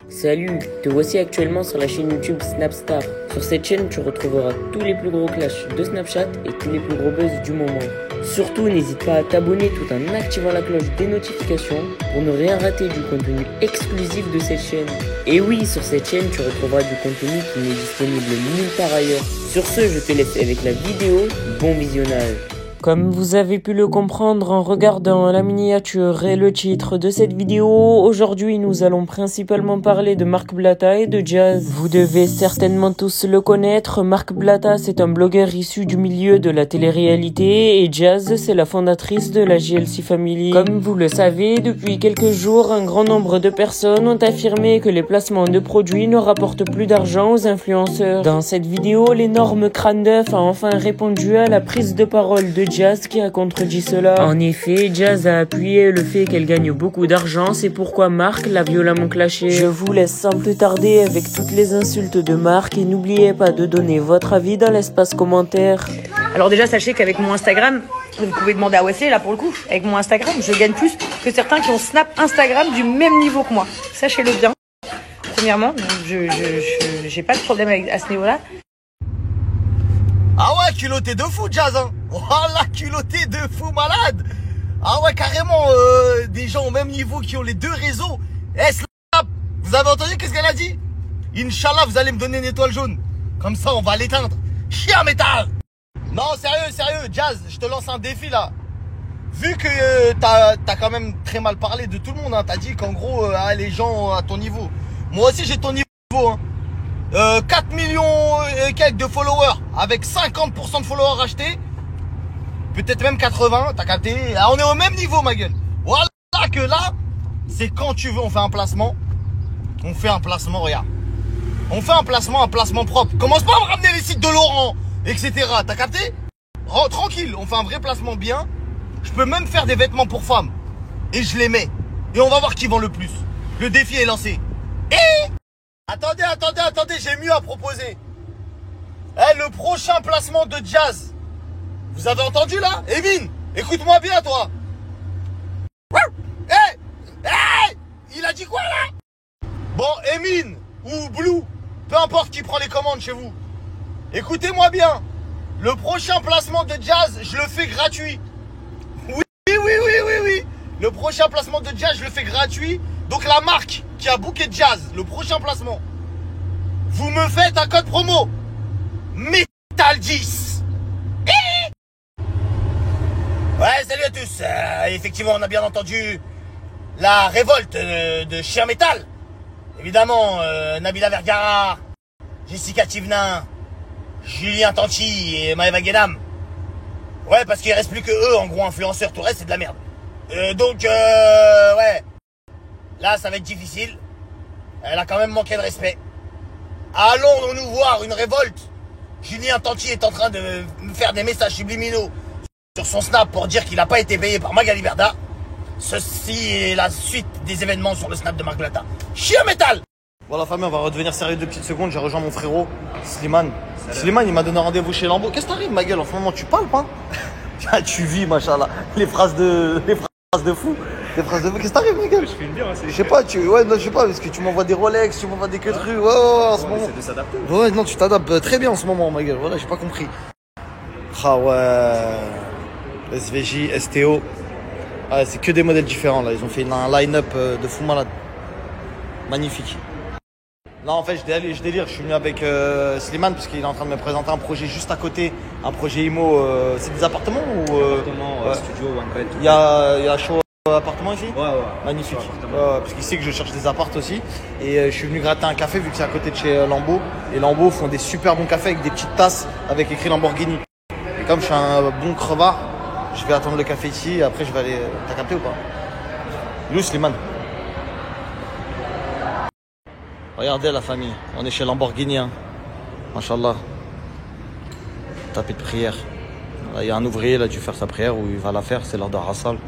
Salut, te voici actuellement sur la chaîne YouTube Snapstar. Sur cette chaîne, tu retrouveras tous les plus gros clashs de Snapchat et tous les plus gros buzz du moment. Surtout, n'hésite pas à t'abonner tout en activant la cloche des notifications pour ne rien rater du contenu exclusif de cette chaîne. Et oui, sur cette chaîne, tu retrouveras du contenu qui n'est disponible nulle part ailleurs. Sur ce, je te laisse avec la vidéo. Bon visionnage. Comme vous avez pu le comprendre en regardant la miniature et le titre de cette vidéo, aujourd'hui nous allons principalement parler de Marc Blatta et de Jazz. Vous devez certainement tous le connaître, Marc Blatta c'est un blogueur issu du milieu de la télé-réalité et Jazz c'est la fondatrice de la JLC Family. Comme vous le savez, depuis quelques jours, un grand nombre de personnes ont affirmé que les placements de produits ne rapportent plus d'argent aux influenceurs. Dans cette vidéo, l'énorme crâne d'œuf a enfin répondu à la prise de parole de Jazz qui a contredit cela. En effet, Jazz a appuyé le fait qu'elle gagne beaucoup d'argent, c'est pourquoi Marc l'a violemment clashé. Je vous laisse sans plus tarder avec toutes les insultes de Marc et n'oubliez pas de donner votre avis dans l'espace commentaire. Alors déjà, sachez qu'avec mon Instagram, vous pouvez demander à Wesley, là pour le coup, avec mon Instagram, je gagne plus que certains qui ont Snap Instagram du même niveau que moi. Sachez-le bien. Premièrement, j'ai pas de problème à ce niveau-là. Ah ouais, culotté de fou, Jazz, hein. Voilà, culotté de fou, malade. Ah ouais, carrément, des gens au même niveau qui ont les deux réseaux. Eh, Snap, vous avez entendu qu'est-ce qu'elle a dit? Inch'Allah, vous allez me donner une étoile jaune. Comme ça, on va l'éteindre. Chien métal. Non, sérieux, Jazz, je te lance un défi, là. Vu que t'as quand même très mal parlé de tout le monde, hein. T'as dit qu'en gros, les gens à ton niveau. Moi aussi, j'ai ton niveau, hein. 4 millions et quelques de followers avec 50% de followers achetés, peut-être même 80, t'as capté. Là, on est au même niveau, ma gueule. Voilà que là, c'est quand tu veux, on fait un placement. On fait un placement, regarde. On fait un placement propre. Commence pas à me ramener les sites de Laurent, etc. T'as capté? Oh, tranquille, on fait un vrai placement bien. Je peux même faire des vêtements pour femmes. Et je les mets. Et on va voir qui vend le plus. Le défi est lancé. Et... Attendez, j'ai mieux à proposer. Le prochain placement de Jazz. Vous avez entendu là? Emin, écoute-moi bien toi. Il a dit quoi là? Bon, Emin ou Blue, peu importe qui prend les commandes chez vous. Écoutez-moi bien. Le prochain placement de Jazz, je le fais gratuit. Oui. Le prochain placement de Jazz, je le fais gratuit. Donc la marque qui a booké Jazz, le prochain placement, vous me faites un code promo Metal 10. Ouais, salut à tous. Effectivement, on a bien entendu la révolte de Chien Métal. Évidemment, Nabila Vergara, Jessica Thivenin, Julien Tanti et Maëva Guénam. Ouais, parce qu'il reste plus que eux, en gros, influenceurs. Tout le reste, c'est de la merde. Ouais. Là, ça va être difficile. Elle a quand même manqué de respect. Allons-nous voir une révolte? Julien Tanti est en train de me faire des messages subliminaux sur son Snap pour dire qu'il n'a pas été payé par Magali Berda. Ceci est la suite des événements sur le Snap de Marc Blatta. Chien métal! Bon, la famille, on va redevenir sérieux 2 petites secondes. J'ai rejoint mon frérot, Slimane. Slimane, il m'a donné rendez-vous chez Lambeau. Qu'est-ce que t'arrives, ma gueule? En ce moment, tu parles pas? Tu vis, machallah. Les phrases de fou. Qu'est-ce que t'arrives, ma gueule? Je filme bien, je sais pas, je sais pas, parce que tu m'envoies des Rolex, tu m'envoies des queutrues, ouais, en ce moment. C'est de s'adapter. Ouais, non, tu t'adaptes très bien en ce moment, ma gueule, voilà, j'ai pas compris. Ah ouais, SVJ, STO, ah, c'est que des modèles différents, là, ils ont fait un line-up de fou malade. Magnifique. Non, en fait, je délire, je suis venu avec Slimane, parce qu'il est en train de me présenter un projet juste à côté, un projet IMO, c'est des appartements ou appartements, studio, one bed. Il y a show appartement ici? Ouais. Magnifique. Parce qu'il sait que je cherche des apparts aussi. Et je suis venu gratter un café vu que c'est à côté de chez Lambeau. Et Lambeau font des super bons cafés avec des petites tasses avec écrit Lamborghini. Et comme je suis un bon crevard, je vais attendre le café ici et après je vais aller... T'as capté ou pas? Lou Slimane. Regardez la famille, on est chez Lamborghini. Hein. Machallah. Tapis de prière. Il y a un ouvrier, il a dû faire sa prière ou il va la faire, c'est l'heure de Rassal.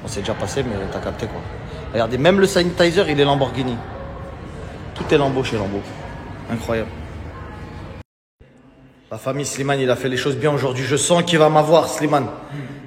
On s'est déjà passé, mais t'as capté quoi. Regardez, même le sanitizer, il est Lamborghini. Tout est Lambeau chez Lambeau. Incroyable. La famille Slimane, il a fait les choses bien aujourd'hui. Je sens qu'il va m'avoir, Slimane.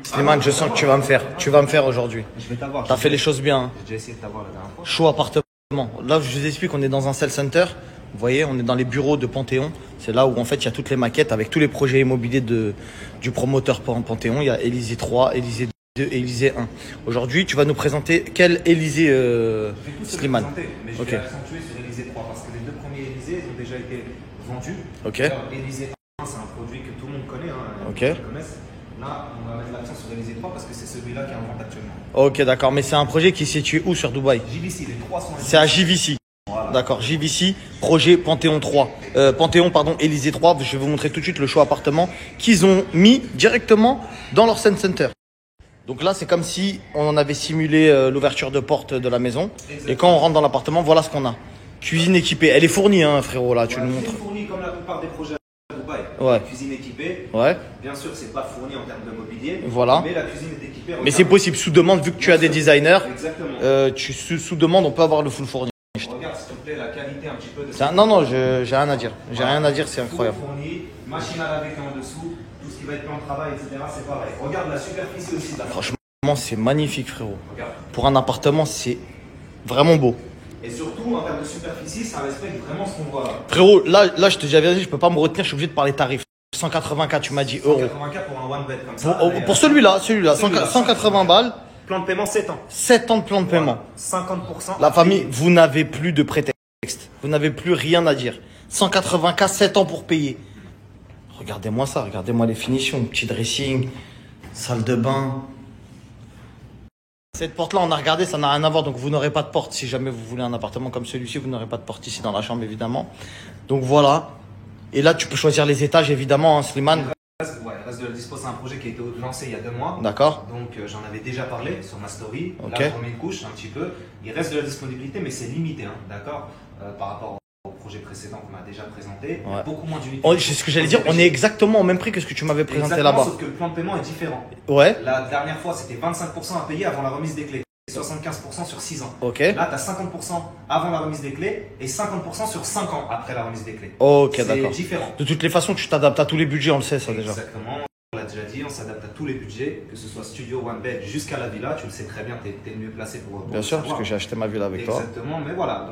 Slimane, je sens que tu vas me faire. Tu vas me faire aujourd'hui. Je vais t'avoir. T'as fait les choses bien. Hein. J'ai déjà essayé de t'avoir la dernière fois. Chaud appartement. Là, je vous explique, on est dans un sales center. Vous voyez, on est dans les bureaux de Panthéon. C'est là où en fait il y a toutes les maquettes avec tous les projets immobiliers du promoteur Panthéon. Il y a Élysée 3, Élysée 2 et Élysée 1. Aujourd'hui, tu vas nous présenter quel Élysée Slimane. Mais je vais accentuer sur Élysée 3 parce que les deux premiers Élysées ont déjà été vendus. Ok. Élysée 1, c'est un produit que tout le monde connaît. Ok. Ils connaissent. Là, on va mettre l'accent sur Élysée 3 parce que c'est celui-là qui est en vente actuellement. Ok, d'accord. Mais c'est un projet qui est situé où sur Dubaï? JVC, les trois sont. C'est à JVC. Voilà. D'accord, JVC, projet Panthéon 3. Panthéon, pardon, Élysée 3. Je vais vous montrer tout de suite le choix appartement qu'ils ont mis directement dans leur Sun Center. Donc là, c'est comme si on avait simulé l'ouverture de porte de la maison. Exactement. Et quand on rentre dans l'appartement, voilà ce qu'on a. Cuisine équipée. Elle est fournie, hein, frérot, là, tu le montres. Elle est fournie comme la plupart des projets à Dubaï. Ouais. Cuisine équipée. Ouais. Bien sûr, c'est pas fourni en termes de mobilier. Voilà. Mais la cuisine est équipée. Mais c'est possible, sous demande, vu que tu as des designers. Exactement. Sous demande, on peut avoir le full fourni. Regarde s'il te plaît la qualité un petit peu de Non, j'ai rien à dire. J'ai rien à dire, c'est incroyable. Fourni, machine à laver qui est en dessous, tout ce qui va être plan de travail, etc. C'est pareil. Regarde la superficie aussi. Franchement, c'est magnifique, frérot. Regarde. Pour un appartement, c'est vraiment beau. Et surtout, en termes de superficie, ça respecte vraiment ce qu'on voit là. Frérot, là, je te dis la vérité, je peux pas me retenir, je suis obligé de parler tarifs. 180K, tu m'as dit euros. 180K pour un one bed comme ça. Pour celui-là, 180 balles. Plan de paiement 7 ans. 7 ans de plan de paiement. 50%. La famille, vous n'avez plus de prétexte. Vous n'avez plus rien à dire. 180K, 7 ans pour payer. Regardez-moi ça, regardez-moi les finitions. Petit dressing, salle de bain. Cette porte-là, on a regardé, ça n'a rien à voir. Donc vous n'aurez pas de porte. Si jamais vous voulez un appartement comme celui-ci, vous n'aurez pas de porte ici dans la chambre, évidemment. Donc voilà. Et là, tu peux choisir les étages, évidemment, hein, Slimane. Reste de la dispo, c'est un projet qui a été lancé il y a 2 mois. D'accord. Donc j'en avais déjà parlé sur ma story. Ok. Là, je remets une couche un petit peu. Il reste de la disponibilité, mais c'est limité, hein, d'accord, par rapport au projet précédent qu'on a déjà présenté. Ouais. Beaucoup moins d'unités. C'est ce que j'allais dire, on est exactement au même prix que ce que tu m'avais présenté là-bas. Sauf que le plan de paiement est différent. Ouais. La dernière fois, c'était 25% à payer avant la remise des clés. 75% sur 6 ans. Ok. Là, tu as 50% avant la remise des clés et 50% sur 5 ans après la remise des clés. Ok, d'accord. C'est différent. De toutes les façons, tu t'adaptes à tous les budgets, on le sait ça déjà. Exactement. On l'a déjà dit, on s'adapte à tous les budgets, que ce soit studio, one bed, jusqu'à la villa. Tu le sais très bien, tu es le mieux placé pour Bien sûr, parce que j'ai acheté ma villa avec toi. Exactement, mais voilà.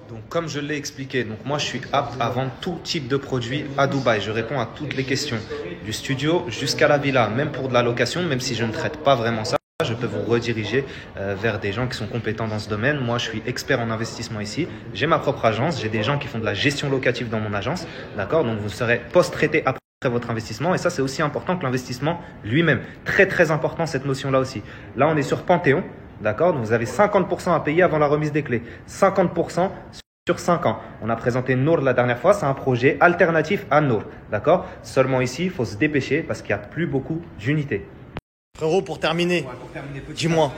Donc, comme je l'ai expliqué, donc moi je suis apte à vendre tout type de produits à Dubaï. Je réponds à toutes les questions, du studio jusqu'à la villa, même pour de la location, même si je ne traite pas vraiment ça. Je peux vous rediriger vers des gens qui sont compétents dans ce domaine. Moi, je suis expert en investissement ici. J'ai ma propre agence. J'ai des gens qui font de la gestion locative dans mon agence. D'accord? Donc, vous serez post-traité après votre investissement. Et ça, c'est aussi important que l'investissement lui-même. Très, très important, cette notion-là aussi. Là, on est sur Panthéon. D'accord? Donc, vous avez 50% à payer avant la remise des clés. 50% sur 5 ans. On a présenté Nour la dernière fois. C'est un projet alternatif à Nour. D'accord? Seulement ici, il faut se dépêcher parce qu'il n'y a plus beaucoup d'unités. Frérot, pour terminer, dis-moi.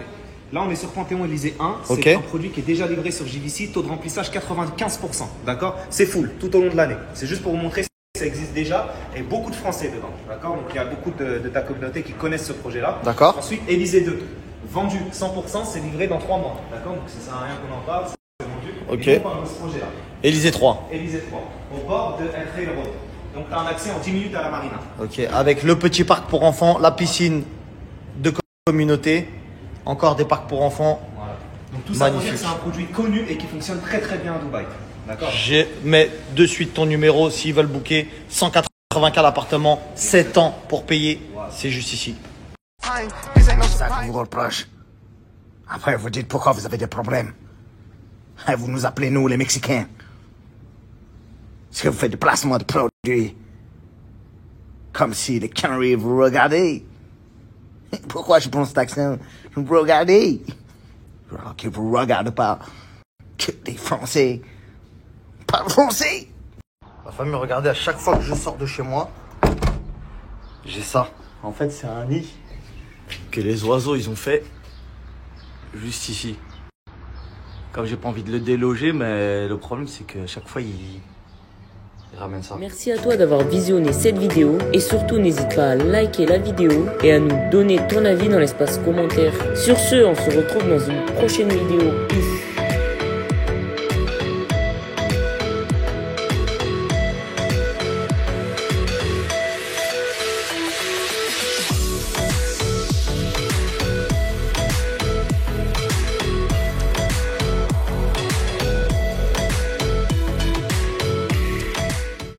Là, on est sur Panthéon Élysée 1. C'est un produit qui est déjà livré sur JVC. Taux de remplissage 95%. D'accord? C'est full tout au long de l'année. C'est juste pour vous montrer que ça existe déjà et beaucoup de Français dedans. D'accord? Donc, il y a beaucoup de ta communauté qui connaissent ce projet-là. D'accord. Ensuite, Élysée 2. Vendu 100%, c'est livré dans 3 mois. D'accord? Donc, ça ne sert à rien qu'on en parle. C'est vendu. Ok. Et on parle de ce projet-là. Élysée 3. Élysée 3. Au bord de El Khair Road. Donc, tu as un accès en 10 minutes à la marina. Ok. Avec le petit parc pour enfants, la piscine de communauté, encore des parcs pour enfants. Voilà. Donc tout ça pour dire que c'est un produit connu et qui fonctionne très très bien à Dubaï. D'accord. Je mets de suite ton numéro s'ils veulent booker. 180K l'appartement, 7 ans pour payer. Voilà. C'est juste ici. C'est ça que vous reproche. Après, vous dites pourquoi vous avez des problèmes. Et vous nous appelez nous les Mexicains. Est-ce que vous faites du placement de produits? Comme si les Canaries vous regardaient. Pourquoi je prends cet accent? Vous me regardez. Alors que vous ne regardez pas que des Français. Pas français. Ma famille, regardez, à chaque fois que je sors de chez moi, j'ai ça. En fait, c'est un nid que les oiseaux, ils ont fait juste ici. Comme j'ai pas envie de le déloger, mais le problème, c'est que chaque fois, ils ramènent ça. Merci à toi d'avoir visionné cette vidéo et surtout n'hésite pas à liker la vidéo et à nous donner ton avis dans l'espace commentaire. Sur ce, on se retrouve dans une prochaine vidéo. Peace.